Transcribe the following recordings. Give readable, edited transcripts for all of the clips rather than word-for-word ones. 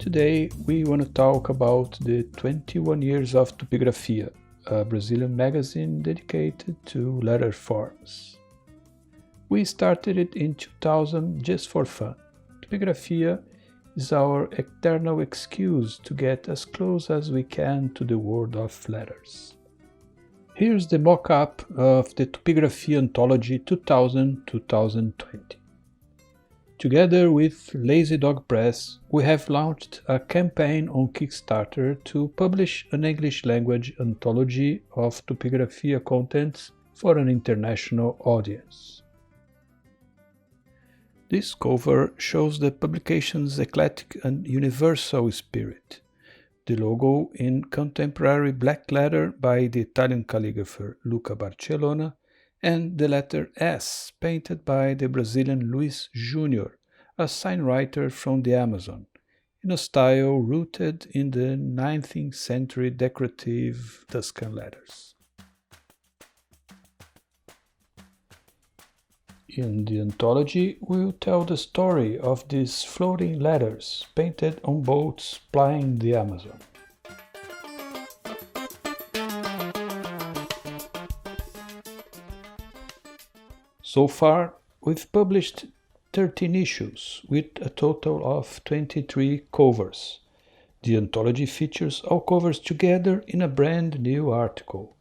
Today we want to talk about the 21 years of Tupigrafia, a Brazilian magazine dedicated to letter forms. We started it in 2000 just for fun. Tupigrafia is our eternal excuse to get as close as we can to the world of letters. Here's the mock-up of the Tupigrafia Antology 2000-2020. Together with Lazy Dog Press, we have launched a campaign on Kickstarter to publish an English language anthology of Tupigrafia contents for an international audience. This cover shows the publication's eclectic and universal spirit. The logo in contemporary black letter by the Italian calligrapher Luca Barcellona, and the letter S painted by the Brazilian Luis Jr., a signwriter from the Amazon, in a style rooted in the 19th century decorative Tuscan letters. In the anthology, we will tell the story of these floating letters painted on boats plying the Amazon. So far, we've published 13 issues with a total of 23 covers. The anthology features all covers together in a brand new article.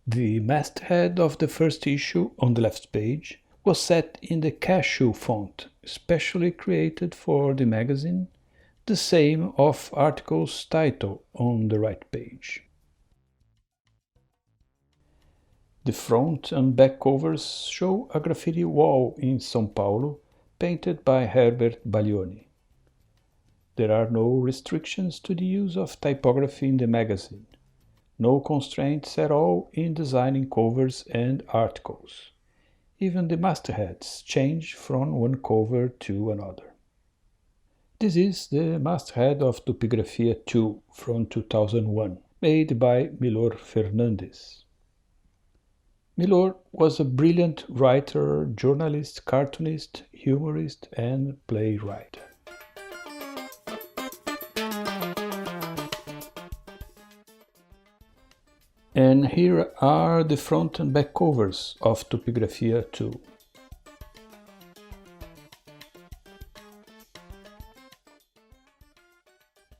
The masthead of the first issue, on the left page, was set in the Cashew font, specially created for the magazine, the same of article's title on the right page. The front and back covers show a graffiti wall in São Paulo, painted by Herbert Baglioni. There are no restrictions to the use of typography in the magazine. No constraints at all in designing covers and articles. Even the mastheads change from one cover to another. This is the masthead of Tupigrafia 2 from 2001, made by Milor Fernandes. Milor was a brilliant writer, journalist, cartoonist, humorist, and playwright. And here are the front and back covers of Tupigrafia 2.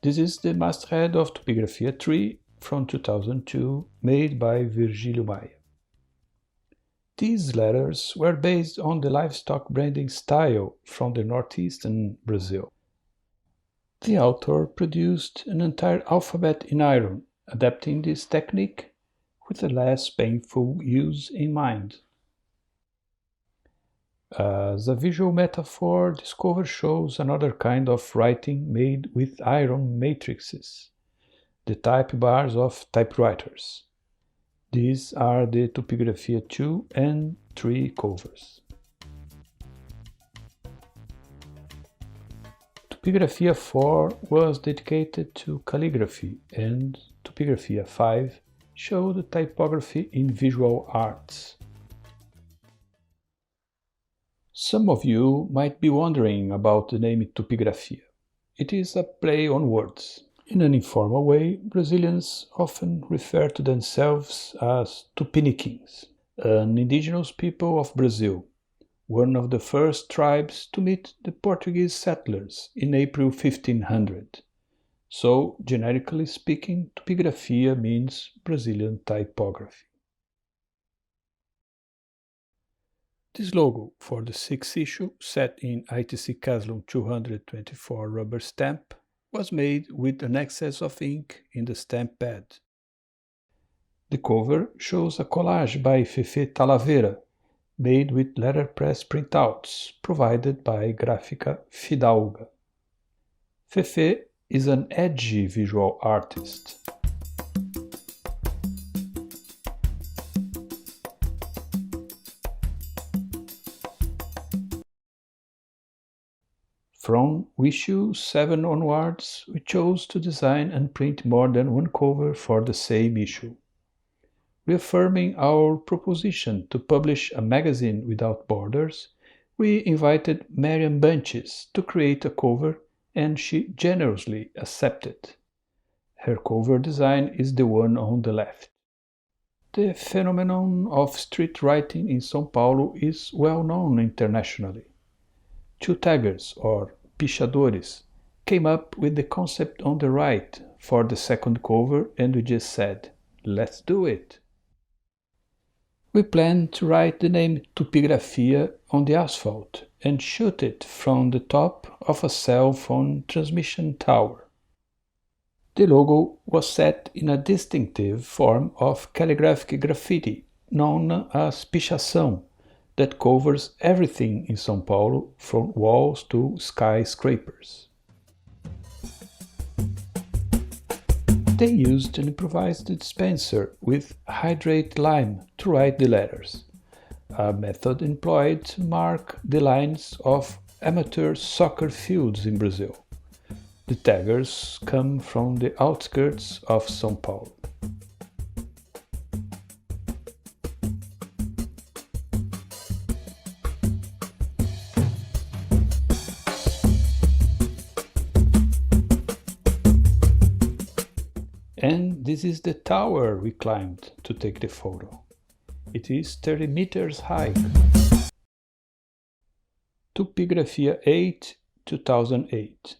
This is the masthead of Tupigrafia 3 from 2002, made by Virgílio Maia. These letters were based on the livestock branding style from the northeastern Brazil. The author produced an entire alphabet in iron, adapting this technique with a less painful use in mind. As a visual metaphor, this cover shows another kind of writing made with iron matrices, the type bars of typewriters. These are the Tupigrafia 2 and 3 covers. Tupigrafia 4 was dedicated to calligraphy, and Tupigrafia 5 showed typography in visual arts. Some of you might be wondering about the name Tupigrafia. It is a play on words. In an informal way, Brazilians often refer to themselves as Tupiniquins, an indigenous people of Brazil, one of the first tribes to meet the Portuguese settlers in April 1500. So, generically speaking, Tupigrafia means Brazilian typography. This logo for the 6th issue, set in ITC Caslon 224 rubber stamp, was made with an excess of ink in the stamp pad. The cover shows a collage by Fefe Talavera, made with letterpress printouts provided by Gráfica Fidalga. Fefe is an edgy visual artist. From issue 7 onwards, we chose to design and print more than one cover for the same issue. Reaffirming our proposition to publish a magazine without borders, we invited Marian Bunches to create a cover and she generously accepted. Her cover design is the one on the left. The phenomenon of street writing in São Paulo is well known internationally. Two taggers, or pichadores, came up with the concept on the right for the second cover, and we just said, let's do it. We plan to write the name Tupigrafia on the asphalt and shoot it from the top of a cell phone transmission tower. The logo was set in a distinctive form of calligraphic graffiti known as pichação that covers everything in São Paulo from walls to skyscrapers. They used an improvised dispenser with hydrate lime to write the letters, a method employed to mark the lines of amateur soccer fields in Brazil. The taggers come from the outskirts of São Paulo. And this is the tower we climbed to take the photo. It is 30 meters high. Tupigrafia 8, 2008.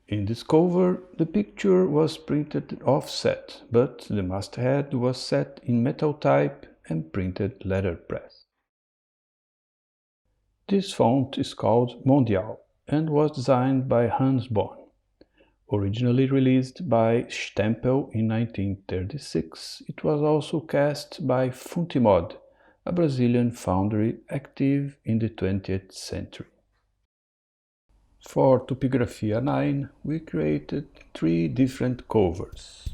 In this cover, the picture was printed offset, but the masthead was set in metal type and printed letterpress. This font is called Mondial and was designed by Hans Bonn. Originally released by Stempel in 1936, it was also cast by Funtimod, a Brazilian foundry active in the 20th century. For Tupigrafia 9, we created 3 different covers.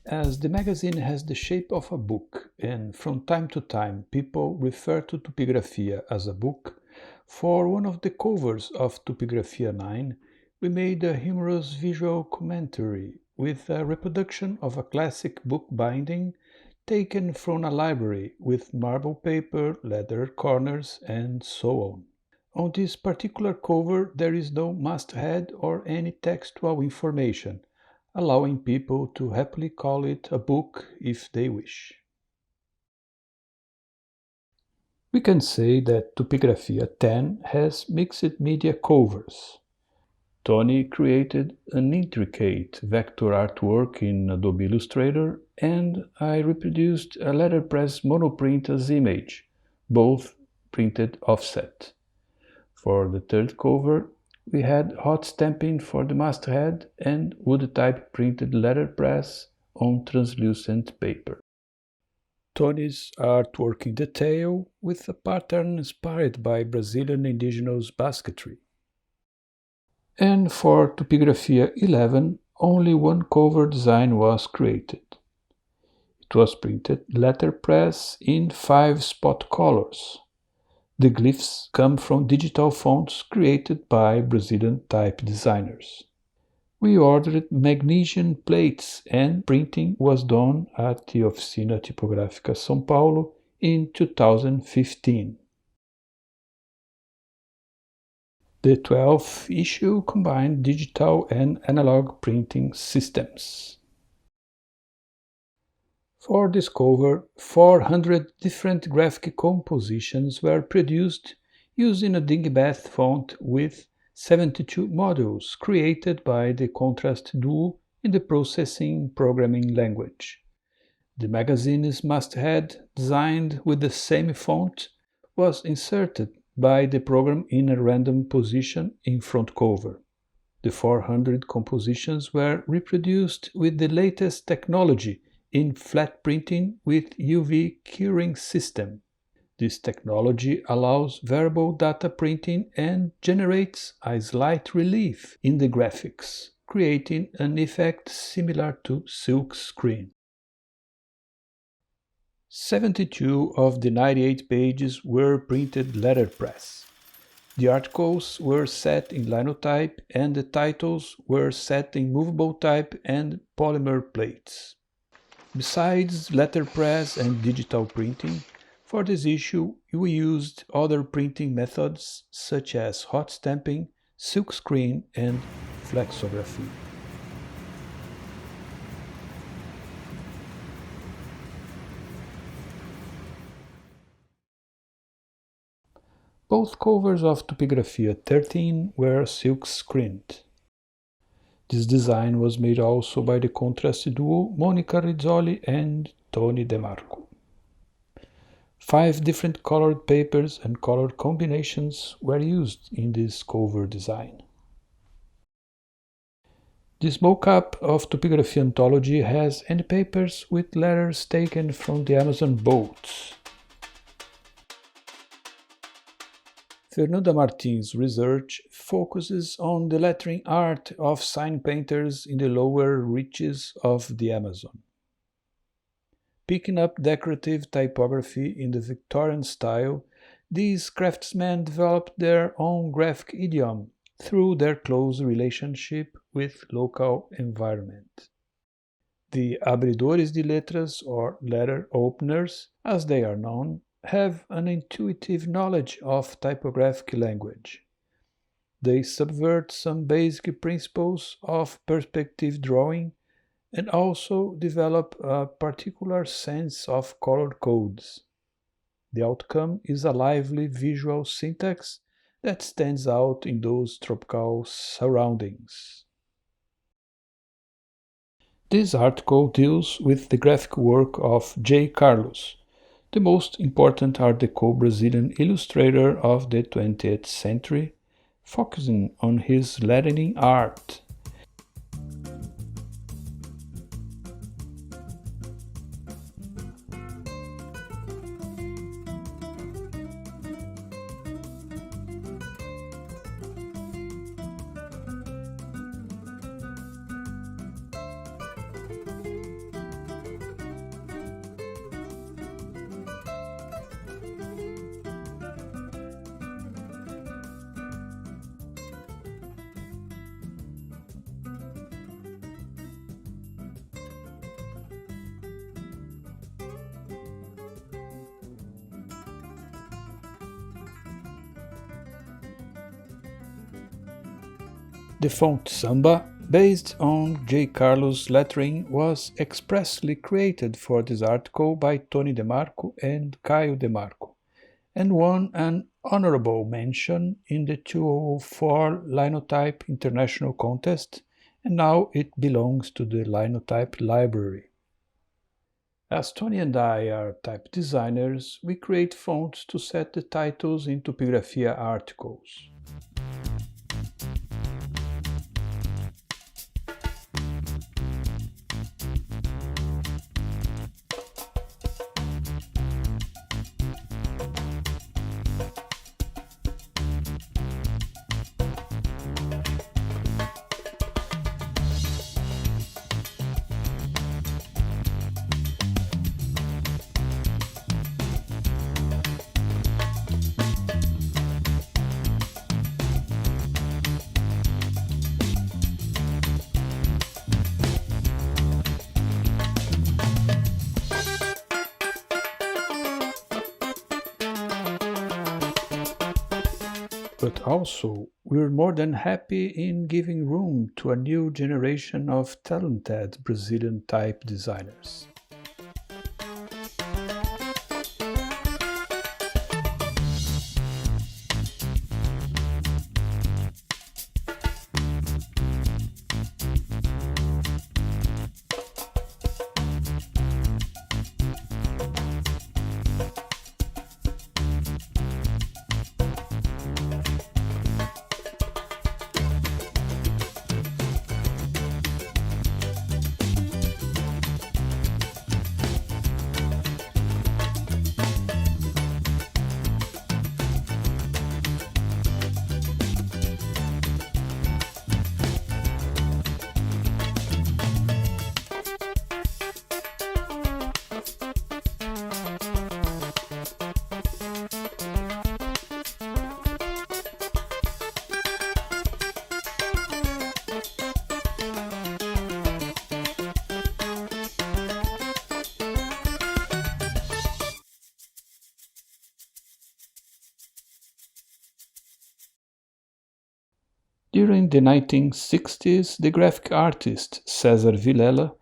As the magazine has the shape of a book, and from time to time people refer to Tupigrafia as a book, for one of the covers of Tupigrafia 9, we made a humorous visual commentary with a reproduction of a classic book binding taken from a library with marble paper, leather corners, and so on. On this particular cover there is no masthead or any textual information, allowing people to happily call it a book if they wish. We can say that Tupigrafia 10 has mixed media covers. Tony created an intricate vector artwork in Adobe Illustrator, and I reproduced a letterpress monoprint as image, both printed offset. For the third cover, we had hot stamping for the masthead and wood type printed letterpress on translucent paper. Tony's artwork in detail with a pattern inspired by Brazilian indigenous basketry. And for Tupigrafia 11, only one cover design was created. It was printed letterpress in 5 spot colors. The glyphs come from digital fonts created by Brazilian type designers. We ordered magnesium plates and printing was done at the Oficina Typográfica São Paulo in 2015. The 12th issue combined digital and analog printing systems. For this cover, 400 different graphic compositions were produced using a dingbat font with 72 modules created by the contrast duo in the processing programming language. The magazine's masthead, designed with the same font, was inserted by the program in a random position in front cover. The 400 compositions were reproduced with the latest technology in flat printing with UV curing system. This technology allows variable data printing and generates a slight relief in the graphics, creating an effect similar to silk screen. 72 of the 98 pages were printed letterpress. The articles were set in linotype and the titles were set in movable type and polymer plates. Besides letterpress and digital printing, for this issue we used other printing methods such as hot stamping, silkscreen, and flexography. Both covers of Tupigrafia 13 were silkscreened. This design was made also by the contrast duo Monica Rizzoli and Tony DeMarco. 5 different colored papers and color combinations were used in this cover design. This mock-up of Tupigrafia Antology has end papers with letters taken from the Amazon boats. Fernanda Martins' research focuses on the lettering art of sign painters in the lower reaches of the Amazon. Picking up decorative typography in the Victorian style, these craftsmen developed their own graphic idiom through their close relationship with local environment. The abridores de letras, or letter openers, as they are known, have an intuitive knowledge of typographic language. They subvert some basic principles of perspective drawing and also develop a particular sense of color codes. The outcome is a lively visual syntax that stands out in those tropical surroundings. This article deals with the graphic work of J. Carlos. The most important Art Deco Brazilian illustrator of the 20th century, focusing on his lettering art. The font Samba, based on J. Carlos' lettering, was expressly created for this article by Tony DeMarco and Caio DeMarco, and won an honorable mention in the 2004 Linotype International Contest, and now it belongs to the Linotype Library. As Tony and I are type designers, we create fonts to set the titles in Tupigrafia articles. But also, we're more than happy in giving room to a new generation of talented Brazilian type designers. During the 1960s, the graphic artist Cesar Villela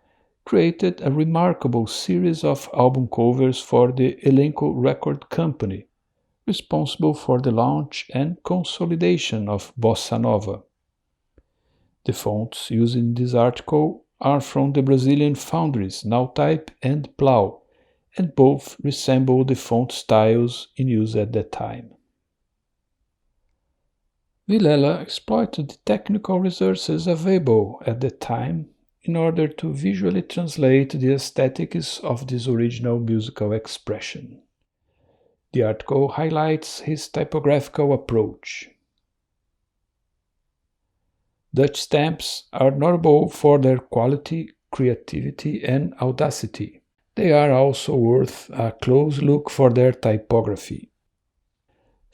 created a remarkable series of album covers for the Elenco record company, responsible for the launch and consolidation of Bossa Nova. The fonts used in this article are from the Brazilian foundries Nautype and Plau, and both resemble the font styles in use at that time. Villela exploited the technical resources available at the time in order to visually translate the aesthetics of this original musical expression. The article highlights his typographical approach. Dutch stamps are notable for their quality, creativity, and audacity. They are also worth a close look for their typography.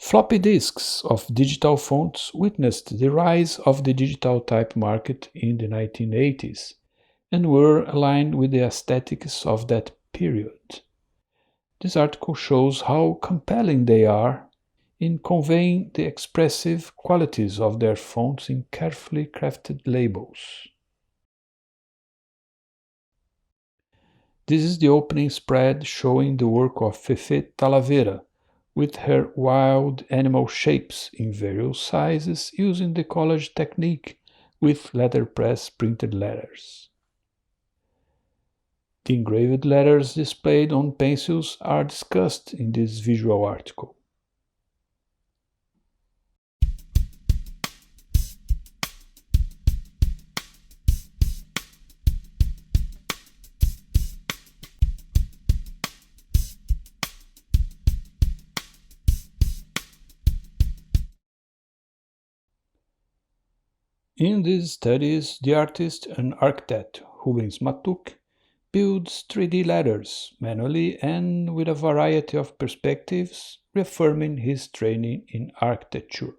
Floppy disks of digital fonts witnessed the rise of the digital type market in the 1980s and were aligned with the aesthetics of that period. This article shows how compelling they are in conveying the expressive qualities of their fonts in carefully crafted labels. This is the opening spread showing the work of Fefe Talavera with her wild animal shapes in various sizes using the collage technique with letterpress printed letters. The engraved letters displayed on pencils are discussed in this visual article. In these studies, the artist and architect Rubens Matuk builds 3D letters manually and with a variety of perspectives, reaffirming his training in architecture.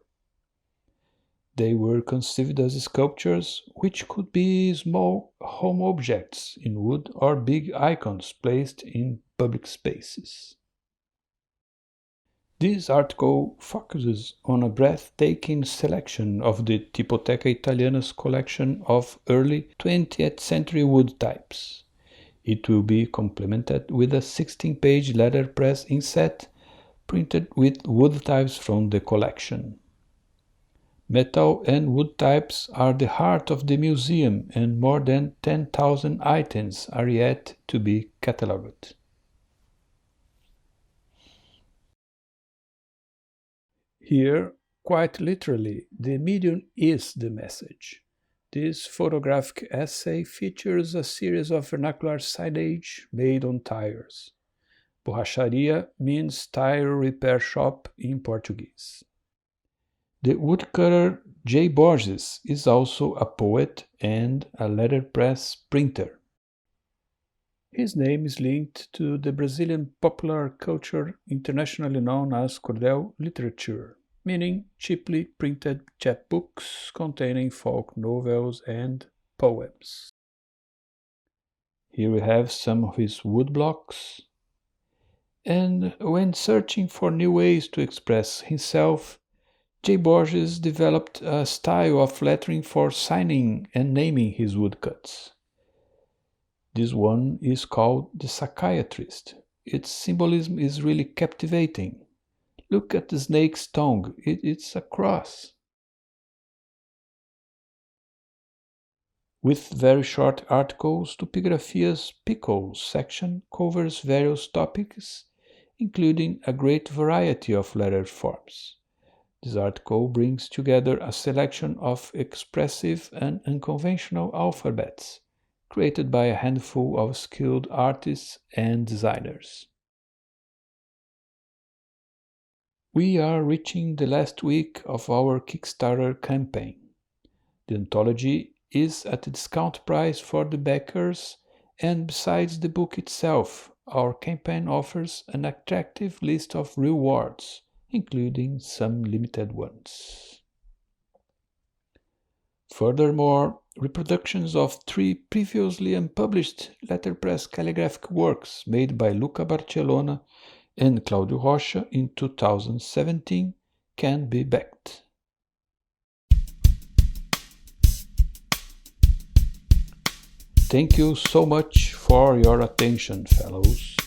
They were conceived as sculptures, which could be small home objects in wood or big icons placed in public spaces. This article focuses on a breathtaking selection of the Tipoteca Italiana's collection of early 20th century wood types. It will be complemented with a 16-page letterpress inset printed with wood types from the collection. Metal and wood types are the heart of the museum, and more than 10,000 items are yet to be catalogued. Here, quite literally, the medium is the message. This photographic essay features a series of vernacular signage made on tires. Borracharia means tire repair shop in Portuguese. The woodcutter J. Borges is also a poet and a letterpress printer. His name is linked to the Brazilian popular culture internationally known as cordel literature, meaning cheaply printed chapbooks containing folk novels and poems. Here we have some of his woodblocks. And when searching for new ways to express himself, J. Borges developed a style of lettering for signing and naming his woodcuts. This one is called the psychiatrist. Its symbolism is really captivating. Look at the snake's tongue, it's a cross. With very short articles, Tupigrafia's Pickles section covers various topics, including a great variety of letter forms. This article brings together a selection of expressive and unconventional alphabets created by a handful of skilled artists and designers. We are reaching the last week of our Kickstarter campaign. The Antology is at a discount price for the backers, and besides the book itself, our campaign offers an attractive list of rewards, including some limited ones. Furthermore, reproductions of 3 previously unpublished letterpress calligraphic works made by Luca Barcellona and Claudio Rocha in 2017 can be backed. Thank you so much for your attention, fellows.